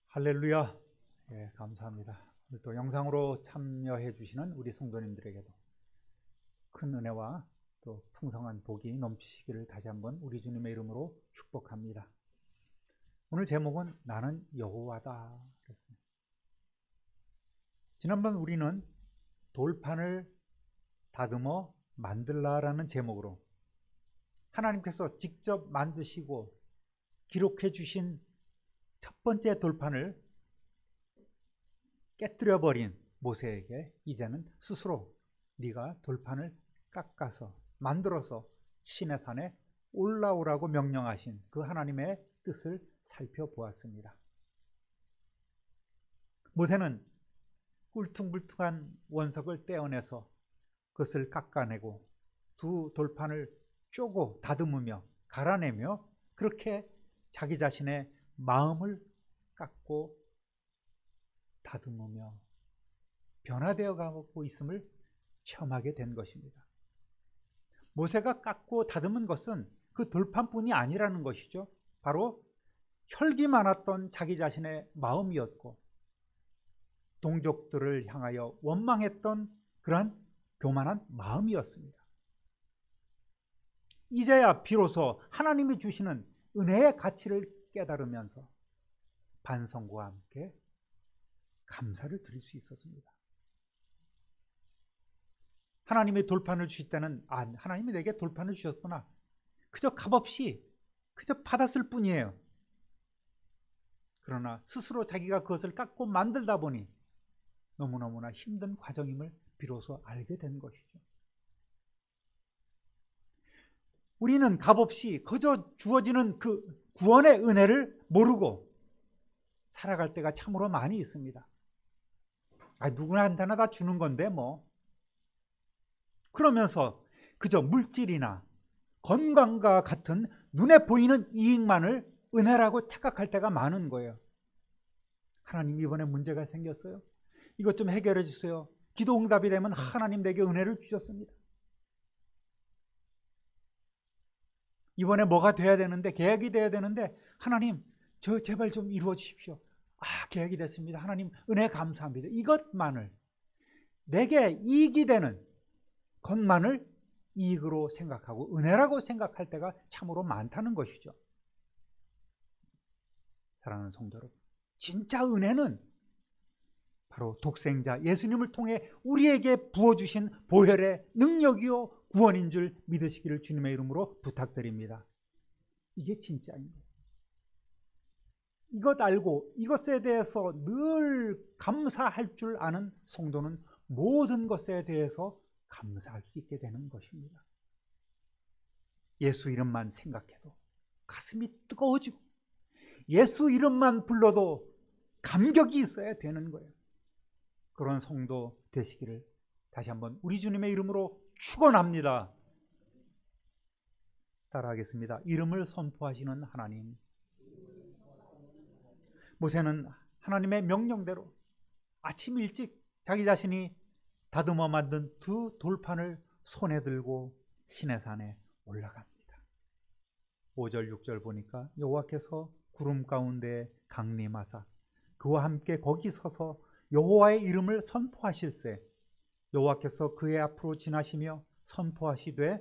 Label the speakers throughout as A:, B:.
A: 할렐루야. 예, 감사합니다. 오늘 또 영상으로 참여해 주시는 우리 성도님들에게도 큰 은혜와 또 풍성한 복이 넘치시기를 다시 한번 우리 주님의 이름으로 축복합니다. 오늘 제목은 나는 여호와다. 지난번 우리는 돌판을 다듬어 만들라라는 제목으로 하나님께서 직접 만드시고 기록해 주신 첫 번째 돌판을 깨뜨려 버린 모세에게 이제는 스스로 네가 돌판을 깎아서 만들어서 시내산에 올라오라고 명령하신 그 하나님의 뜻을 살펴보았습니다. 모세는 울퉁불퉁한 원석을 떼어내서 그것을 깎아내고 두 돌판을 쪼고 다듬으며 갈아내며 그렇게 자기 자신의 마음을 깎고 다듬으며 변화되어 가고 있음을 체험하게 된 것입니다. 모세가 깎고 다듬은 것은 그 돌판뿐이 아니라는 것이죠. 바로 혈기 많았던 자기 자신의 마음이었고 동족들을 향하여 원망했던 그러한 교만한 마음이었습니다. 이제야 비로소 하나님이 주시는 은혜의 가치를 깨달으면서 반성과 함께 감사를 드릴 수 있었습니다. 하나님이 돌판을 주실 때는 하나님이 내게 돌판을 주셨구나. 그저 값없이 그저 받았을 뿐이에요. 그러나 스스로 자기가 그것을 깎고 만들다 보니 너무너무나 힘든 과정임을 비로소 알게 된 것이죠. 우리는 값없이 그저 주어지는 그 구원의 은혜를 모르고 살아갈 때가 참으로 많이 있습니다. 누구나한테나 다 주는 건데 뭐. 그러면서 그저 물질이나 건강과 같은 눈에 보이는 이익만을 은혜라고 착각할 때가 많은 거예요. 하나님 이번에 문제가 생겼어요. 이것 좀 해결해 주세요. 기도 응답이 되면 하나님 내게 은혜를 주셨습니다. 이번에 뭐가 돼야 되는데 계획이 돼야 되는데 하나님 저 제발 좀 이루어 주십시오. 계획이 됐습니다. 하나님 은혜 감사합니다. 이것만을 내게 이익이 되는 것만을 이익으로 생각하고 은혜라고 생각할 때가 참으로 많다는 것이죠. 사랑하는 성도 여러분, 진짜 은혜는 바로 독생자 예수님을 통해 우리에게 부어주신 보혈의 능력이요 구원인 줄 믿으시기를 주님의 이름으로 부탁드립니다. 이게 진짜입니다. 이것 알고 이것에 대해서 늘 감사할 줄 아는 성도는 모든 것에 대해서 감사할 수 있게 되는 것입니다. 예수 이름만 생각해도 가슴이 뜨거워지고 예수 이름만 불러도 감격이 있어야 되는 거예요. 그런 성도 되시기를 다시 한번 우리 주님의 이름으로 축원합니다. 따라하겠습니다. 이름을 선포하시는 하나님. 모세는 하나님의 명령대로 아침 일찍 자기 자신이 다듬어 만든 두 돌판을 손에 들고 시내산에 올라갑니다. 5절 6절 보니까 여호와께서 구름 가운데 강림하사 그와 함께 거기 서서 여호와의 이름을 선포하실세 여호와께서 그의 앞으로 지나시며 선포하시되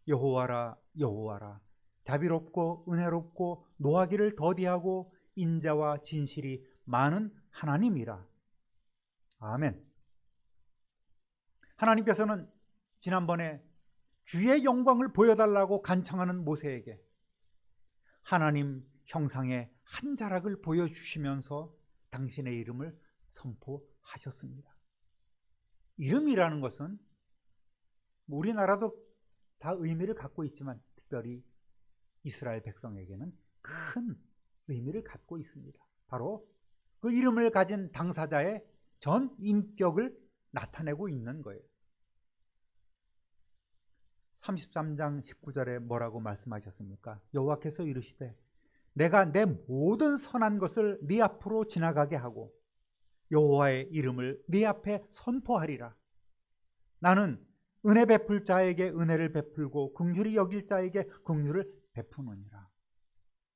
A: 여호와라 여호와라 자비롭고 은혜롭고 노하기를 더디하고 인자와 진실이 많은 하나님이라. 아멘. 하나님께서는 지난번에 주의 영광을 보여달라고 간청하는 모세에게 하나님 형상의 한 자락을 보여주시면서 당신의 이름을 선포하셨습니다. 이름이라는 것은 우리나라도 다 의미를 갖고 있지만 특별히 이스라엘 백성에게는 큰 의미를 갖고 있습니다. 바로 그 이름을 가진 당사자의 전 인격을 나타내고 있는 거예요. 33장 19절에 뭐라고 말씀하셨습니까? 여호와께서 이르시되 내가 내 모든 선한 것을 네 앞으로 지나가게 하고 여호와의 이름을 네 앞에 선포하리라. 나는 은혜 베풀 자에게 은혜를 베풀고 긍휼히 여길 자에게 긍휼을 베푸느니라.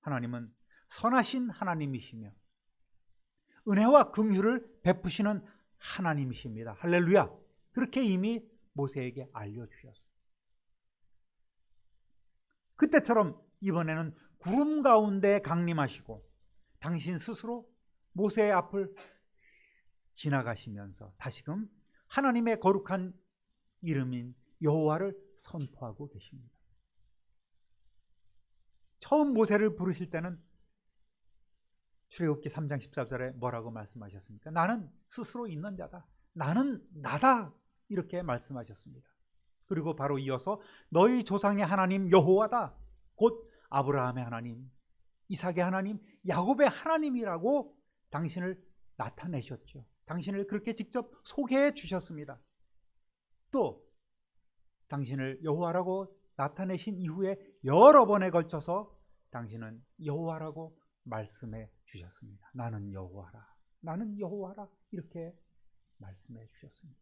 A: 하나님은 선하신 하나님이시며 은혜와 긍휼을 베푸시는 하나님이십니다. 할렐루야. 그렇게 이미 모세에게 알려주셨어요. 그때처럼 이번에는 구름 가운데 강림하시고 당신 스스로 모세의 앞을 지나가시면서 다시금 하나님의 거룩한 이름인 여호와를 선포하고 계십니다. 처음 모세를 부르실 때는 출애굽기 3장 14절에 뭐라고 말씀하셨습니까? 나는 스스로 있는 자다. 나는 나다. 이렇게 말씀하셨습니다. 그리고 바로 이어서 너희 조상의 하나님 여호와다. 곧 아브라함의 하나님, 이삭의 하나님, 야곱의 하나님이라고 당신을 나타내셨죠. 당신을 그렇게 직접 소개해 주셨습니다. 또 당신을 여호와라고 나타내신 이후에 여러 번에 걸쳐서 당신은 여호와라고 말씀해 주셨습니다. 나는 여호와라. 나는 여호와라. 이렇게 말씀해 주셨습니다.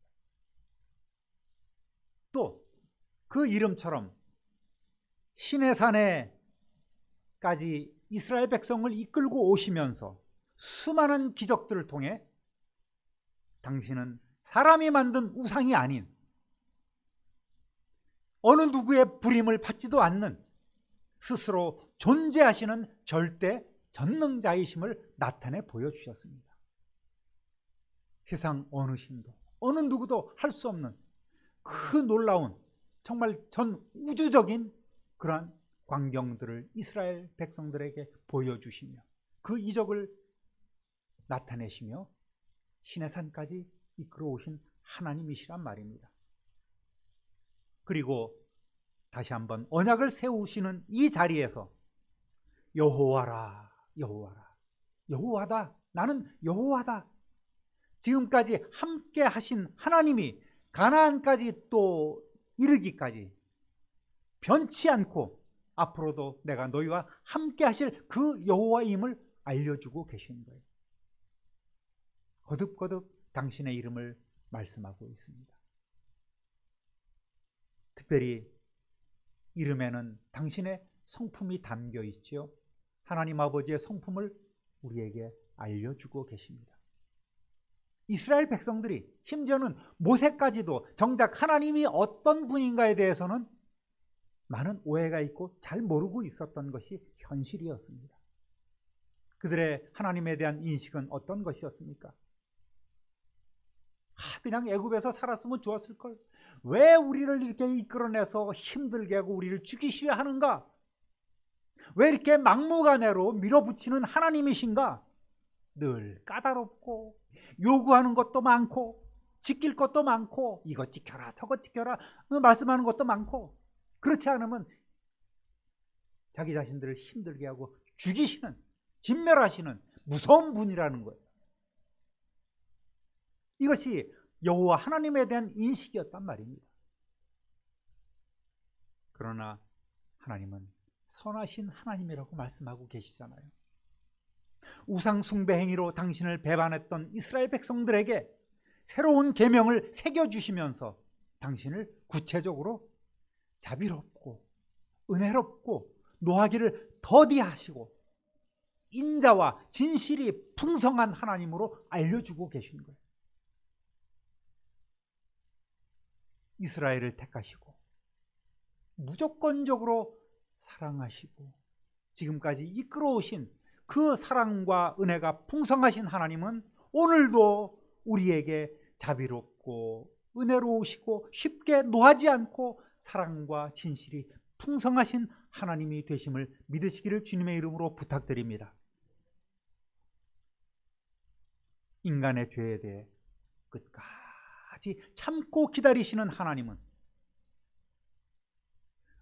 A: 또 그 이름처럼 시내산에까지 이스라엘 백성을 이끌고 오시면서 수많은 기적들을 통해 당신은 사람이 만든 우상이 아닌 어느 누구의 부림을 받지도 않는 스스로 존재하시는 절대 전능자이심을 나타내 보여주셨습니다. 세상 어느 신도 어느 누구도 할 수 없는 그 놀라운 정말 전 우주적인 그러한 광경들을 이스라엘 백성들에게 보여주시며 그 이적을 나타내시며 시내산까지 이끌어 오신 하나님이시란 말입니다. 그리고 다시 한번 언약을 세우시는 이 자리에서 여호와라, 여호와라, 여호와다. 나는 여호와다. 지금까지 함께 하신 하나님이 가나안까지 또 이르기까지 변치 않고 앞으로도 내가 너희와 함께 하실 그 여호와임을 알려주고 계신 거예요. 거듭거듭 당신의 이름을 말씀하고 있습니다. 특별히 이름에는 당신의 성품이 담겨 있지요. 하나님 아버지의 성품을 우리에게 알려주고 계십니다. 이스라엘 백성들이 심지어는 모세까지도 정작 하나님이 어떤 분인가에 대해서는 많은 오해가 있고 잘 모르고 있었던 것이 현실이었습니다. 그들의 하나님에 대한 인식은 어떤 것이었습니까? 그냥 애굽에서 살았으면 좋았을걸. 왜 우리를 이렇게 이끌어내서 힘들게 하고 우리를 죽이시려 하는가? 왜 이렇게 막무가내로 밀어붙이는 하나님이신가? 늘 까다롭고 요구하는 것도 많고 지킬 것도 많고 이것 지켜라 저것 지켜라 말씀하는 것도 많고 그렇지 않으면 자기 자신들을 힘들게 하고 죽이시는 진멸하시는 무서운 분이라는 거예요. 이것이 여호와 하나님에 대한 인식이었단 말입니다. 그러나 하나님은 선하신 하나님이라고 말씀하고 계시잖아요. 우상 숭배 행위로 당신을 배반했던 이스라엘 백성들에게 새로운 계명을 새겨주시면서 당신을 구체적으로 자비롭고 은혜롭고 노하기를 더디하시고 인자와 진실이 풍성한 하나님으로 알려주고 계신 거예요. 이스라엘을 택하시고 무조건적으로 사랑하시고 지금까지 이끌어오신 그 사랑과 은혜가 풍성하신 하나님은 오늘도 우리에게 자비롭고 은혜로우시고 쉽게 노하지 않고 사랑과 진실이 풍성하신 하나님이 되심을 믿으시기를 주님의 이름으로 부탁드립니다. 인간의 죄에 대해 끝까지 참고 기다리시는 하나님은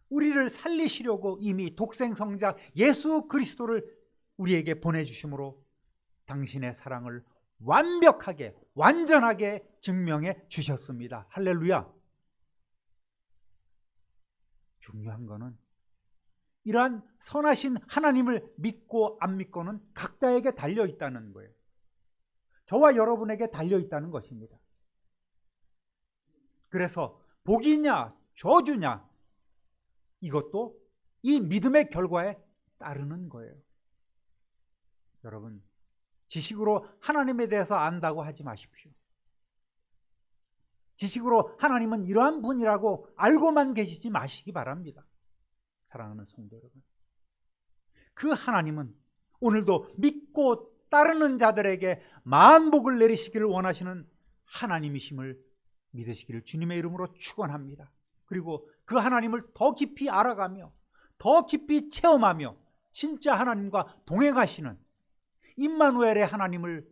A: 우리를 살리시려고 이미 독생성자 예수 그리스도를 우리에게 보내주심으로 당신의 사랑을 완벽하게 완전하게 증명해 주셨습니다. 할렐루야. 중요한 거는 이러한 선하신 하나님을 믿고 안 믿고는 각자에게 달려있다는 거예요. 저와 여러분에게 달려있다는 것입니다. 그래서 복이냐 저주냐 이것도 이 믿음의 결과에 따르는 거예요. 여러분, 지식으로 하나님에 대해서 안다고 하지 마십시오. 지식으로 하나님은 이러한 분이라고 알고만 계시지 마시기 바랍니다. 사랑하는 성도 여러분, 그 하나님은 오늘도 믿고 따르는 자들에게 만복을 내리시기를 원하시는 하나님이심을 믿으시기를 주님의 이름으로 축원합니다. 그리고 그 하나님을 더 깊이 알아가며 더 깊이 체험하며 진짜 하나님과 동행하시는 임마누엘의 하나님을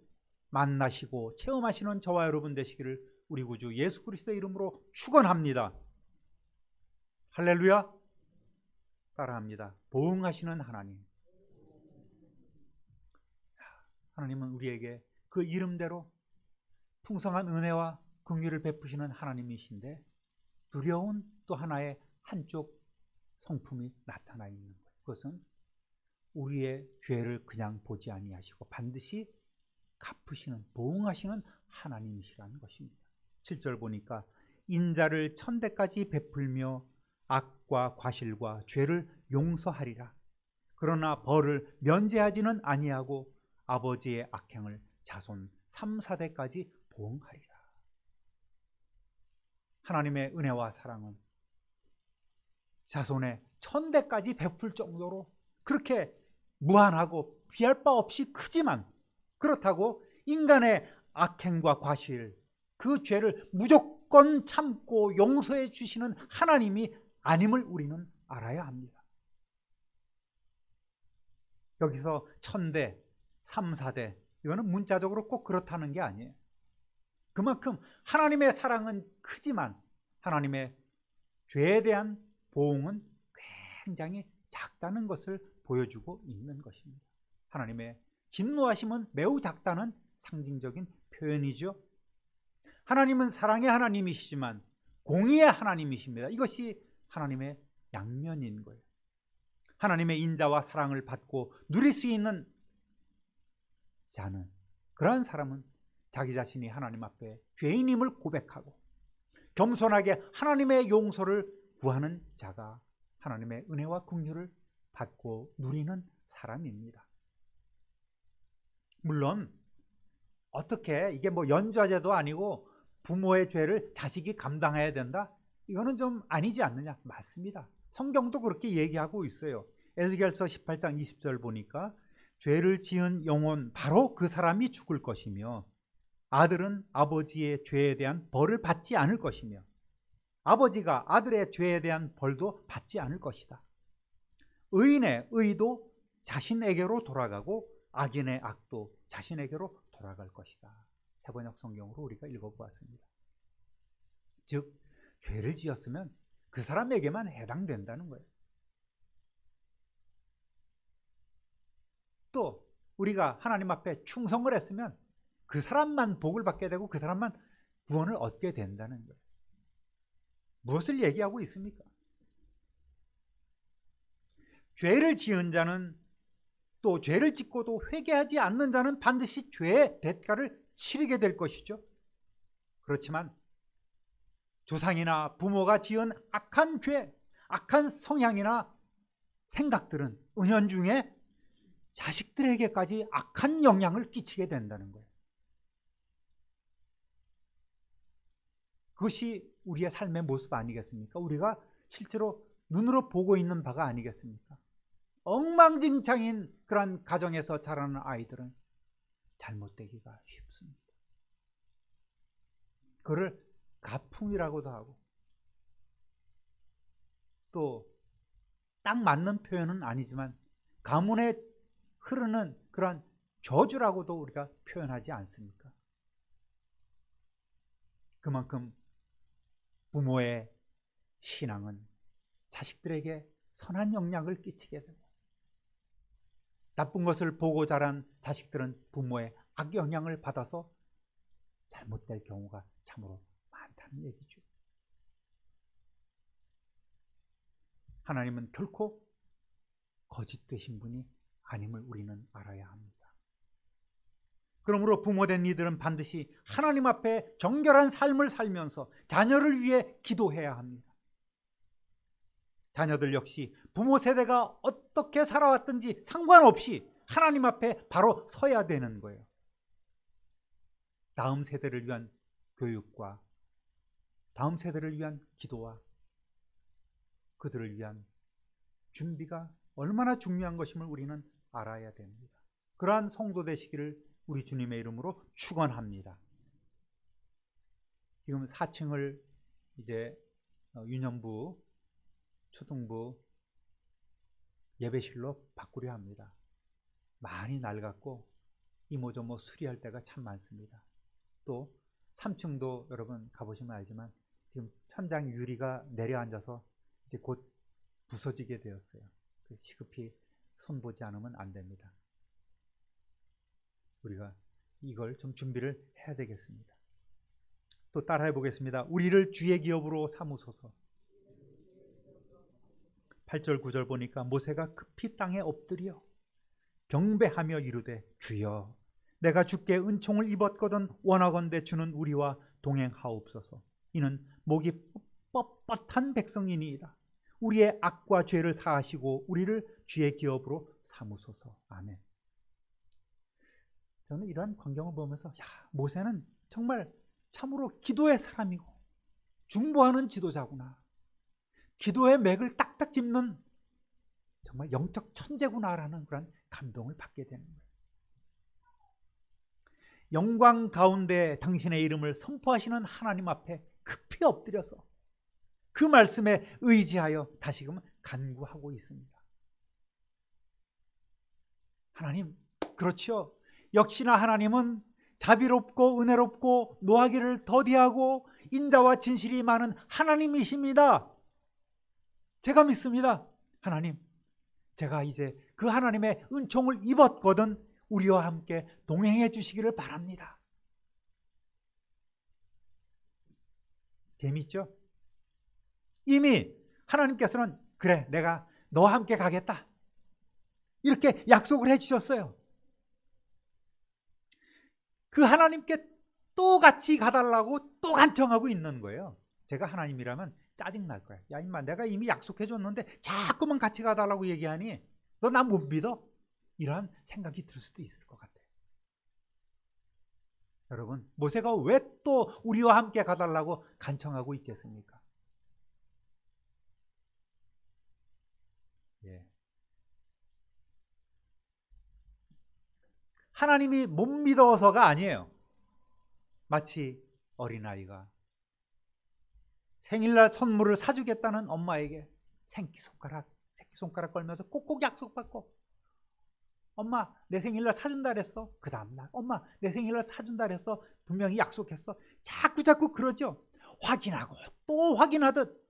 A: 만나시고 체험하시는 저와 여러분 되시기를 우리 구주 예수 그리스도의 이름으로 축원합니다. 할렐루야. 따라합니다. 보응하시는 하나님. 하나님은 우리에게 그 이름대로 풍성한 은혜와 긍휼을 베푸시는 하나님이신데 두려운 또 하나의 한쪽 성품이 나타나 있는 거예요. 그것은 우리의 죄를 그냥 보지 아니하시고 반드시 갚으시는, 보응하시는 하나님이시라는 것입니다. 7절 보니까 인자를 천대까지 베풀며 악과 과실과 죄를 용서하리라. 그러나 벌을 면제하지는 아니하고 아버지의 악행을 자손 3, 4대까지 보응하리라. 하나님의 은혜와 사랑은 자손의 1000대까지 베풀 정도로 그렇게 무한하고 비할 바 없이 크지만, 그렇다고 인간의 악행과 과실, 그 죄를 무조건 참고 용서해 주시는 하나님이 아님을 우리는 알아야 합니다. 여기서 1000대, 3, 4대 이거는 문자적으로 꼭 그렇다는 게 아니에요. 그만큼 하나님의 사랑은 크지만 하나님의 죄에 대한 보응은 굉장히 작다는 것을 보여주고 있는 것입니다. 하나님의 진노하심은 매우 작다는 상징적인 표현이죠. 하나님은 사랑의 하나님이시지만 공의의 하나님이십니다. 이것이 하나님의 양면인 거예요. 하나님의 인자와 사랑을 받고 누릴 수 있는 자는, 그러한 사람은 자기 자신이 하나님 앞에 죄인임을 고백하고 겸손하게 하나님의 용서를 구하는 자가 하나님의 은혜와 긍휼을 받고 누리는 사람입니다. 물론 어떻게 이게 뭐 연좌제도 아니고 부모의 죄를 자식이 감당해야 된다? 이거는 좀 아니지 않느냐? 맞습니다. 성경도 그렇게 얘기하고 있어요. 에스겔서 18장 20절 보니까 죄를 지은 영혼 바로 그 사람이 죽을 것이며 아들은 아버지의 죄에 대한 벌을 받지 않을 것이며 아버지가 아들의 죄에 대한 벌도 받지 않을 것이다. 의인의 의도 자신에게로 돌아가고 악인의 악도 자신에게로 돌아갈 것이다. 세번역 성경으로 우리가 읽어보았습니다. 즉 죄를 지었으면 그 사람에게만 해당된다는 거예요. 또 우리가 하나님 앞에 충성을 했으면 그 사람만 복을 받게 되고 그 사람만 구원을 얻게 된다는 거예요. 무엇을 얘기하고 있습니까? 죄를 지은 자는, 또 죄를 짓고도 회개하지 않는 자는 반드시 죄의 대가를 치르게 될 것이죠. 그렇지만 조상이나 부모가 지은 악한 죄, 악한 성향이나 생각들은 은연중에 자식들에게까지 악한 영향을 끼치게 된다는 거예요. 그것이 우리의 삶의 모습 아니겠습니까? 우리가 실제로 눈으로 보고 있는 바가 아니겠습니까? 엉망진창인 그런 가정에서 자라는 아이들은 잘못되기가 쉽습니다. 그를 가풍이라고도 하고, 또 딱 맞는 표현은 아니지만 가문에 흐르는 그런 저주라고도 우리가 표현하지 않습니까? 그만큼 부모의 신앙은 자식들에게 선한 영향을 끼치게 되고, 나쁜 것을 보고 자란 자식들은 부모의 악영향을 받아서 잘못될 경우가 참으로 많다는 얘기죠. 하나님은 결코 거짓 되신 분이 아님을 우리는 알아야 합니다. 그러므로 부모된 이들은 반드시 하나님 앞에 정결한 삶을 살면서 자녀를 위해 기도해야 합니다. 자녀들 역시 부모 세대가 어떻게 살아왔든지 상관없이 하나님 앞에 바로 서야 되는 거예요. 다음 세대를 위한 교육과 다음 세대를 위한 기도와 그들을 위한 준비가 얼마나 중요한 것임을 우리는 알아야 됩니다. 그러한 성도 되시기를 우리 주님의 이름으로 축원합니다. 지금 4층을 이제 유년부, 초등부 예배실로 바꾸려 합니다. 많이 낡았고 이모저모 수리할 때가 참 많습니다. 또 3층도 여러분 가보시면 알지만 지금 천장 유리가 내려앉아서 이제 곧 부서지게 되었어요. 시급히 손보지 않으면 안 됩니다. 우리가 이걸 좀 준비를 해야 되겠습니다. 또 따라해 보겠습니다. 우리를 주의 기업으로 삼으소서. 8절 9절 보니까 모세가 급히 땅에 엎드려 경배하며 이르되 주여 내가 주께 은총을 입었거든 원하건대 주는 우리와 동행하옵소서. 이는 목이 뻣뻣한 백성이니이다. 우리의 악과 죄를 사하시고 우리를 주의 기업으로 삼으소서. 아멘. 저는 이러한 광경을 보면서 모세는 정말 참으로 기도의 사람이고 중보하는 지도자구나. 기도의 맥을 딱딱 짚는 정말 영적 천재구나라는 그런 감동을 받게 되는 거예요. 영광 가운데 당신의 이름을 선포하시는 하나님 앞에 급히 엎드려서 그 말씀에 의지하여 다시금 간구하고 있습니다. 하나님, 그렇지요. 역시나 하나님은 자비롭고 은혜롭고 노하기를 더디하고 인자와 진실이 많은 하나님이십니다. 제가 믿습니다. 하나님, 제가 이제 그 하나님의 은총을 입었거든 우리와 함께 동행해 주시기를 바랍니다. 재밌죠? 이미 하나님께서는 그래, 내가 너와 함께 가겠다 이렇게 약속을 해 주셨어요. 그 하나님께 또 같이 가달라고 또 간청하고 있는 거예요. 제가 하나님이라면 짜증날 거야. 야 임마, 내가 이미 약속해 줬는데 자꾸만 같이 가달라고 얘기하니 너 나 못 믿어? 이러한 생각이 들 수도 있을 것 같아요. 여러분, 모세가 왜 또 우리와 함께 가달라고 간청하고 있겠습니까? 예. 하나님이 못 믿어서가 아니에요. 마치 어린아이가 생일날 선물을 사주겠다는 엄마에게 새끼손가락 걸면서 꼭꼭 약속받고, 엄마 내 생일날 사준다 그랬어. 그 다음날 엄마 내 생일날 사준다 그랬어. 분명히 약속했어. 자꾸 그러죠. 확인하고 또 확인하듯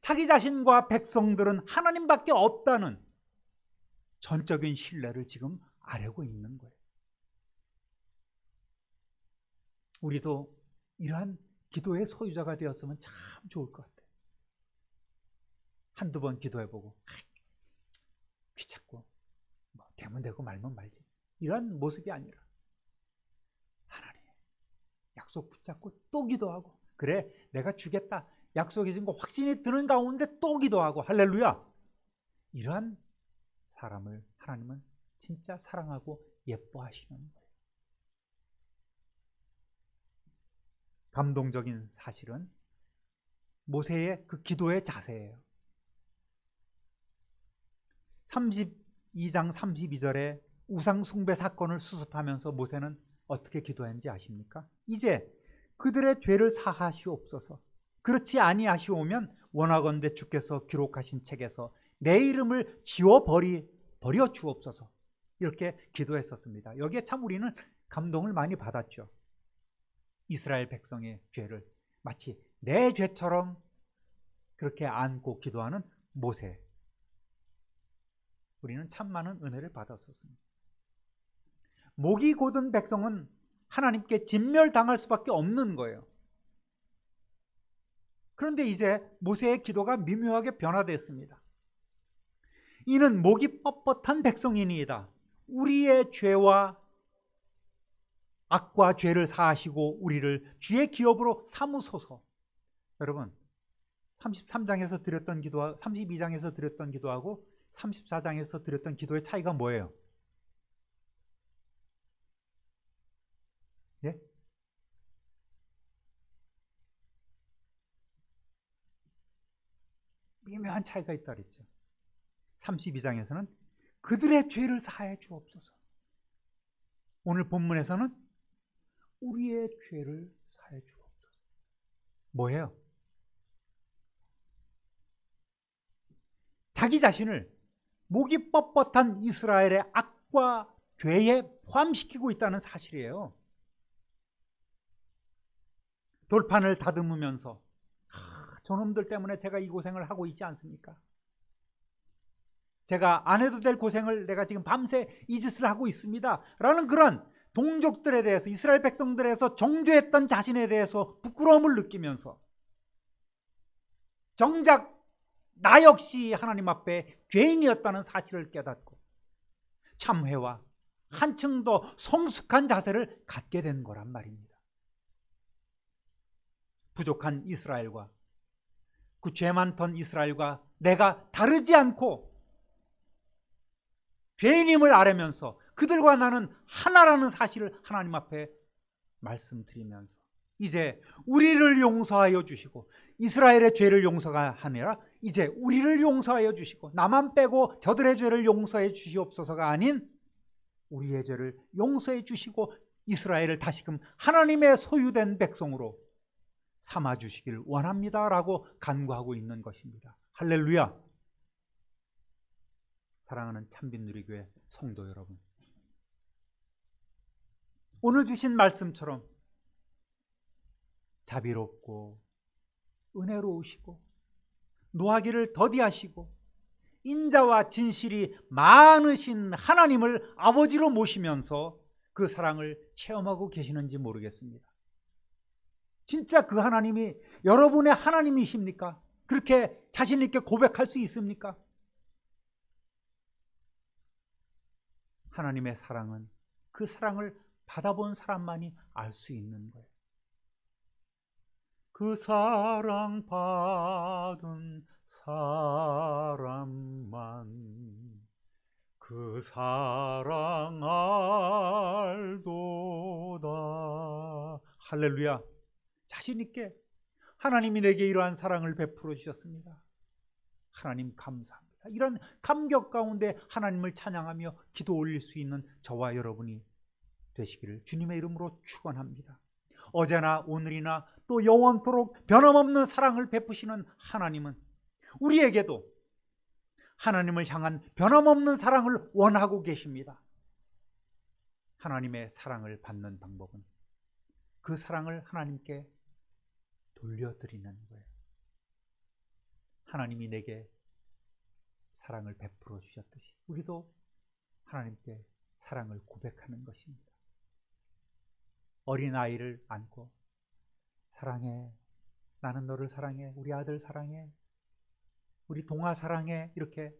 A: 자기 자신과 백성들은 하나님밖에 없다는 전적인 신뢰를 지금 아뢰고 있는 거예요. 우리도 이러한 기도의 소유자가 되었으면 참 좋을 것 같아요. 한두 번 기도해보고 귀찮고 되면 되고 말면 말지, 이런 모습이 아니라 하나님 약속 붙잡고 또 기도하고, 그래 내가 주겠다 약속해 준 거 확신이 드는 가운데 또 기도하고, 할렐루야. 이러한 사람을 하나님은 진짜 사랑하고 예뻐하시는 거예요. 감동적인 사실은 모세의 그 기도의 자세예요. 32장 32절에 우상 숭배 사건을 수습하면서 모세는 어떻게 기도했는지 아십니까? 이제 그들의 죄를 사하시옵소서. 그렇지 아니하시오면 원하건대 주께서 기록하신 책에서 내 이름을 지워 버려 주옵소서. 이렇게 기도했었습니다. 여기에 참 우리는 감동을 많이 받았죠. 이스라엘 백성의 죄를 마치 내 죄처럼 그렇게 안고 기도하는 모세, 우리는 참 많은 은혜를 받았었습니다. 목이 곧은 백성은 하나님께 진멸당할 수밖에 없는 거예요. 그런데 이제 모세의 기도가 미묘하게 변화됐습니다. 이는 목이 뻣뻣한 백성이니이다. 우리의 죄와 악과 죄를 사하시고 우리를 주의 기업으로 삼으소서. 여러분, 33장에서 드렸던 기도와 32장에서 드렸던 기도하고 34장에서 드렸던 기도의 차이가 뭐예요? 예? 미묘한 차이가 있다 그랬죠. 32장에서는 그들의 죄를 사해 주옵소서. 오늘 본문에서는 우리의 죄를 사해 주옵소서. 뭐예요? 자기 자신을 목이 뻣뻣한 이스라엘의 악과 죄에 포함시키고 있다는 사실이에요. 돌판을 다듬으면서 저놈들 때문에 제가 이 고생을 하고 있지 않습니까? 제가 안 해도 될 고생을 내가 지금 밤새 이 짓을 하고 있습니다 라는 그런 동족들에 대해서, 이스라엘 백성들에서 정죄했던 자신에 대해서 부끄러움을 느끼면서 정작 나 역시 하나님 앞에 죄인이었다는 사실을 깨닫고 참회와 한층 더 성숙한 자세를 갖게 된 거란 말입니다. 부족한 이스라엘과 그 죄 많던 이스라엘과 내가 다르지 않고 죄인임을 알으면서 그들과 나는 하나라는 사실을 하나님 앞에 말씀드리면서 이제 우리를 용서하여 주시고, 이스라엘의 죄를 용서가 아니라 이제 우리를 용서하여 주시고, 나만 빼고 저들의 죄를 용서해 주시옵소서가 아닌 우리의 죄를 용서해 주시고 이스라엘을 다시금 하나님의 소유된 백성으로 삼아 주시길 원합니다라고 간구하고 있는 것입니다. 할렐루야. 사랑하는 참빛누리교회 성도 여러분, 오늘 주신 말씀처럼 자비롭고 은혜로우시고 노하기를 더디하시고 인자와 진실이 많으신 하나님을 아버지로 모시면서 그 사랑을 체험하고 계시는지 모르겠습니다. 진짜 그 하나님이 여러분의 하나님이십니까? 그렇게 자신 있게 고백할 수 있습니까? 하나님의 사랑은 그 사랑을 받아본 사람만이 알 수 있는 거예요. 그 사랑 받은 사람만 그 사랑 알도다. 할렐루야. 자신 있게 하나님이 내게 이러한 사랑을 베풀어 주셨습니다. 하나님 감사합니다. 이런 감격 가운데 하나님을 찬양하며 기도 올릴 수 있는 저와 여러분이 되시기를 주님의 이름으로 축원합니다. 어제나 오늘이나 또 영원토록 변함없는 사랑을 베푸시는 하나님은 우리에게도 하나님을 향한 변함없는 사랑을 원하고 계십니다. 하나님의 사랑을 받는 방법은 그 사랑을 하나님께 돌려드리는 거예요. 하나님이 내게 사랑을 베풀어 주셨듯이 우리도 하나님께 사랑을 고백하는 것입니다. 어린아이를 안고 사랑해, 나는 너를 사랑해, 우리 아들 사랑해, 우리 동아 사랑해, 이렇게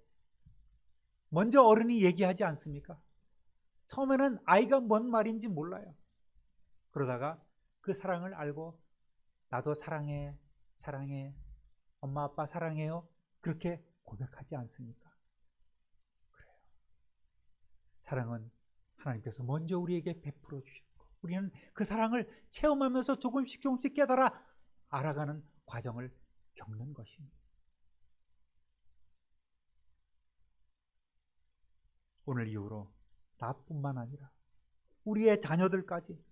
A: 먼저 어른이 얘기하지 않습니까? 처음에는 아이가 뭔 말인지 몰라요. 그러다가 그 사랑을 알고 나도 사랑해, 사랑해, 엄마 아빠 사랑해요, 그렇게 고백하지 않습니까? 그래요. 사랑은 하나님께서 먼저 우리에게 베풀어 주셨고 우리는 그 사랑을 체험하면서 조금씩 깨달아 알아가는 과정을 겪는 것입니다. 오늘 이후로 나뿐만 아니라 우리의 자녀들까지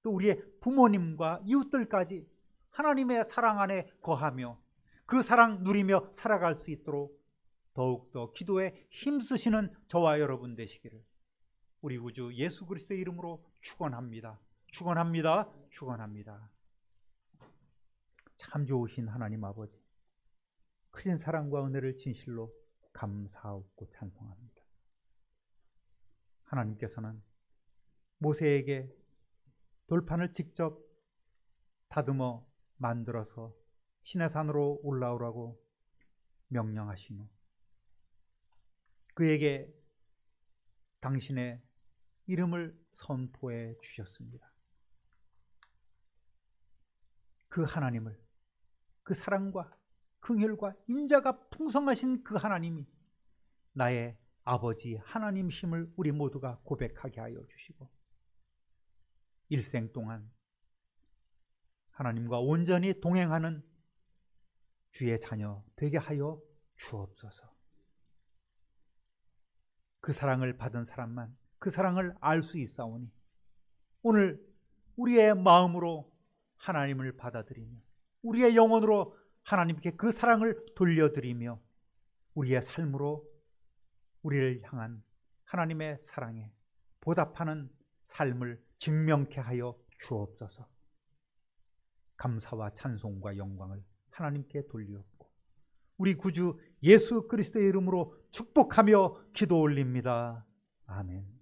A: 또 우리의 부모님과 이웃들까지 하나님의 사랑 안에 거하며 그 사랑 누리며 살아갈 수 있도록 더욱더 기도에 힘쓰시는 저와 여러분 되시기를 우리 구주 예수 그리스도의 이름으로 축원합니다. 축원합니다. 축원합니다. 참 좋으신 하나님 아버지, 크신 사랑과 은혜를 진실로 감사하고 찬송합니다. 하나님께서는 모세에게 돌판을 직접 다듬어 만들어서 시내산으로 올라오라고 명령하신 후 그에게 당신의 이름을 선포해 주셨습니다. 그 하나님을, 그 사랑과 긍휼과 인자가 풍성하신 그 하나님이 나의 아버지 하나님이심을 우리 모두가 고백하게 하여 주시고 일생 동안 하나님과 온전히 동행하는 주의 자녀 되게 하여 주옵소서. 그 사랑을 받은 사람만 그 사랑을 알 수 있사오니 오늘 우리의 마음으로 하나님을 받아들이며 우리의 영혼으로 하나님께 그 사랑을 돌려드리며 우리의 삶으로 우리를 향한 하나님의 사랑에 보답하는 삶을 증명케 하여 주옵소서. 감사와 찬송과 영광을 하나님께 돌리옵고 우리 구주 예수 그리스도의 이름으로 축복하며 기도 올립니다. 아멘.